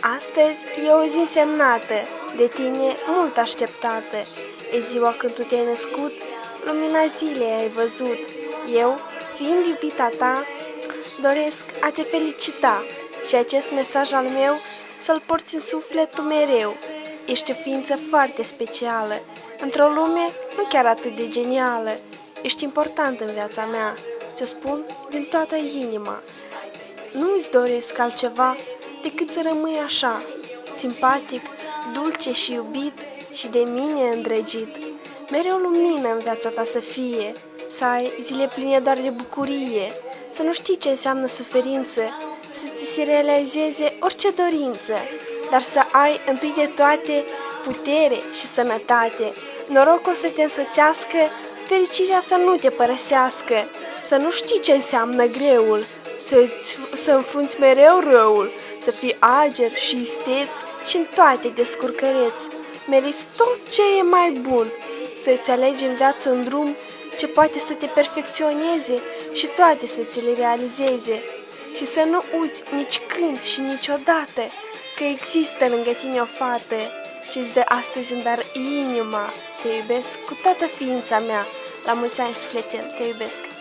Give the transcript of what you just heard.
Astăzi e o zi însemnată, de tine mult așteptată. E ziua când tu te-ai născut, lumina zilei ai văzut. Eu, fiind iubita ta, doresc a te felicita și acest mesaj al meu să-l porți în sufletul mereu. Ești o ființă foarte specială, într-o lume nu chiar atât de genială. Ești important în viața mea, ți-o spun din toată inima. Nu-ți doresc altceva decât să rămâi așa, simpatic, dulce și iubit și de mine îndrăgit. Mereu lumină în viața ta să fie, să ai zile pline doar de bucurie, să nu știi ce înseamnă suferință, să ți se realizeze orice dorință, dar să ai întâi de toate putere și sănătate. Norocul să te însoțească, fericirea să nu te părăsească, să nu știi ce înseamnă greul, să înfrunți mereu răul, să fii ager și isteț și în toate descurcăreți. Meriți tot ce e mai bun, să-ți alegi în viață un drum ce poate să te perfecționeze și toate să ți le realizeze. Și să nu uiți nici când și niciodată că există lângă tine o fată ce-ți dă astăzi în dar inima. Te iubesc cu toată ființa mea. La mulți ani, sufletel, te iubesc!